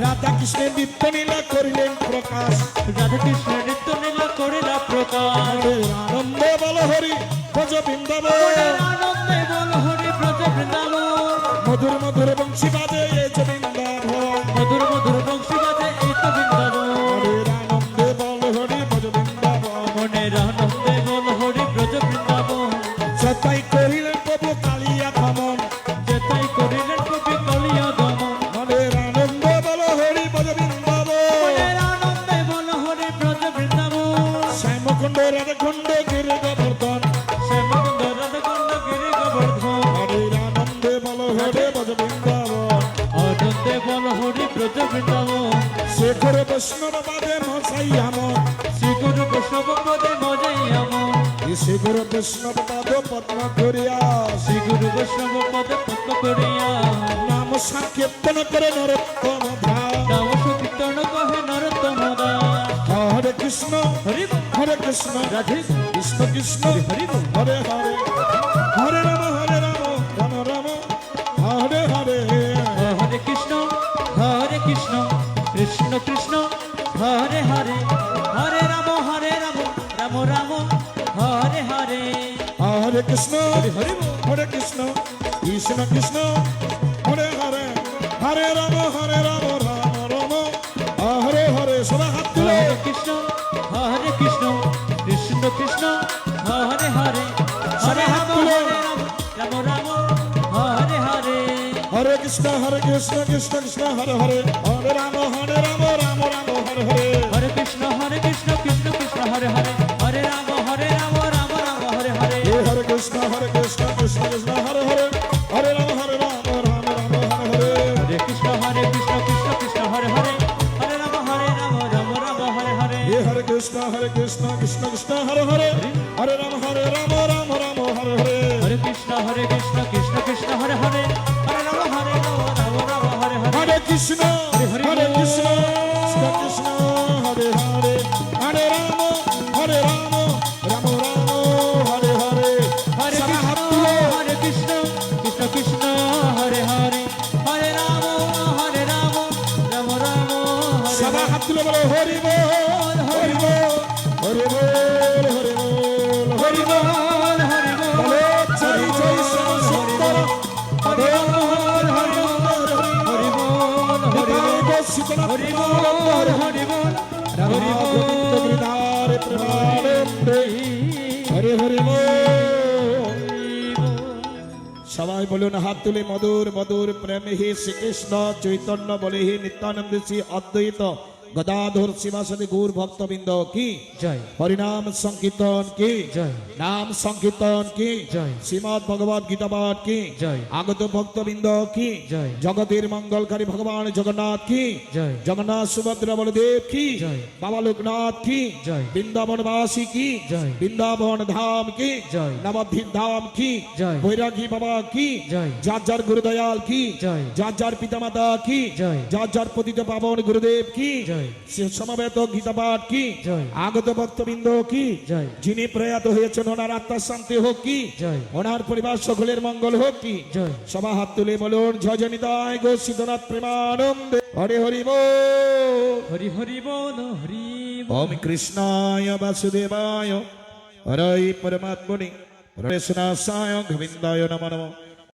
রাধা কৃষ্ণের নিত্য লীলা করিলেন প্রকাশ, রাধা কৃষ্ণের নিত্য লীলা করিলা প্রকাশ। আনন্দ বল হরি ব্রজ বৃন্দাবন, আনন্দে বল হরি ব্রজ বৃন্দাবন। মধুর মধুর বংশী বাজে এই যে বৃন্দাবন, মধুর মধুর বংশী বাজে এই তো বৃন্দাবন। মনের আনন্দে বল হরি ব্রজ বৃন্দাবন, মনের আনন্দে বল হরি ব্রজ বৃন্দাবন। সতাই করিলেন প্রভু কালিয়া ভ্রমণ, যেতাই করিলেন কবি কালিয়া দমন। মনের আনন্দ বল হরি ব্রজ বৃন্দাবন, মনের আনন্দে বল হরি ব্রজ বৃন্দাবন। শ্যামকুণ্ড রাধাকুণ্ড গিরি গোবর্ধন, শ্যামকুণ্ড রাধাকুণ্ড গিরি গোবর্ধন। মনের আনন্দে বল হরি ব্রজ বৃন্দাবন, আনন্দে বল হরি ব্রজ বৃন্দাবন। শেখর বৈষ্ণব বাদে মশাই আমন, শ্রী গুরু বৈষ্ণব পদে মজাই আমন। শেখর বৈষ্ণব পাদ পদ্ম করিয়া, শ্রী গুরু বৈষ্ণব পদে পদ্ম করিয়া। নাম সংকীর্তন করে নরোত্তম ধাম, নাম সংকীর্তন কহে নরোত্তম দাস। হরে কৃষ্ণ হরি বল হরে কৃষ্ণ রাধে কৃষ্ণ কৃষ্ণ হরি বল। হরে হরে, হরে রাম রাম রাম হরে হরে, হরে কৃষ্ণ কৃষ্ণ কৃষ্ণ হরে হরে, হরে রাম রাম রাম হরে হরে। হরে কৃষ্ণ হরি বল হরে কৃষ্ণ কৃষ্ণ কৃষ্ণ হরে হরে, হরে রাম রাম রাম হরে হরে। সবাই হাত তুলে হরে কৃষ্ণ কৃষ্ণ কৃষ্ণ হরে হরে, হরে রাম রাম রাম হরে হরে। হরে কৃষ্ণ কৃষ্ণ কৃষ্ণ হরে হরে, হরে রাম রাম রাম হরে হরে। হরে কৃষ্ণ কৃষ্ণ কৃষ্ণ হরে হরে, হরে রাম রাম রাম হরে হরে। হরে কৃষ্ণ কৃষ্ণ কৃষ্ণ হরে হরে, হরে রাম রাম রাম হরে হরে। হরে কৃষ্ণ কৃষ্ণ কৃষ্ণ হরে হরে, হরে রাম রাম রাম হরে হরে। হরে কৃষ্ণ কৃষ্ণ কৃষ্ণ হরে হরে, হরে রাম রাম হরে হরে। হরে কৃষ্ণ কৃষ্ণ কৃষ্ণ হরে হরে, হরে রাম রাম হরে হরে। হরে কৃষ্ণ কৃষ্ণ কৃষ্ণ হরে হরে, হরে রাম রাম হরে হরে। হরে সবাই হাত কৃষ্ণ তুলে কৃষ্ণ কৃষ্ণ হরে হরে, হরে রাম রাম রাম হরে সবাই হরে। হাত তুলে বলো হরি বল হরি বল হরি বল হরি বল হরি বল, হরি বল বলো জয় জয় শ্যাম সুন্দর হরে বল হরি বল হরি বল হরি বল শীতল হরি বল হরি বল হরি বল প্রেমানন্দে হরে হরি বল। সবাই বলুন হাত তুলে মধুর মধুর প্রেমে হে শ্রীকৃষ্ণ চৈতন্য বলে হে নিত্যানন্দ শ্রী অদ্বৈত গদাধর শিবাসাদি গৌর ভক্তবৃন্দ কি জয়। হরিনাম সংকীর্তন কি জয়। নাম সংকীর্তন কি জয়। শ্রীমদ ভগবদ গীতা পাঠ কি জয়। আগত ভক্তবৃন্দ কি জয়। জগতের মঙ্গলকারী ভগবান জগন্নাথ কি জয়। জগন্নাথ সুভদ্রা বলদেব কি জয়। বাবা লোকনাথ কি জয়। বৃন্দাবনবাসী কি জয়। বৃন্দাবন ধাম কি জয়। নবদ্বীপ ধাম কি জয়। বৈরাগী বাবা কি জয়। যার যার গুরুদয়াল কি জয়। যার যার পিতামাতা কি জয়। যার যার পতিত পাবন গুরুদেব কি জয়। সে সমবেত গীতা পাঠ কি জয়। আগত ভক্তবৃন্দ কি জয়। যিনি প্রয়াত হয়েছেন ওনার আত্মার শান্তি হোক কি জয়। ওনার পরিবার সকলের মঙ্গল হোক কি জয়। সবা হাত তুলে বলুন জয় জনিতায় গো সিদ্ধনাথ প্রেমানন্দে হরে হরি বল। হরি হরি বল হরি বল। ওম কৃষ্ণায় বাসুদেবায় হরে পরমাত্মনে কৃষ্ণাসায় গোবিন্দায় নমঃ।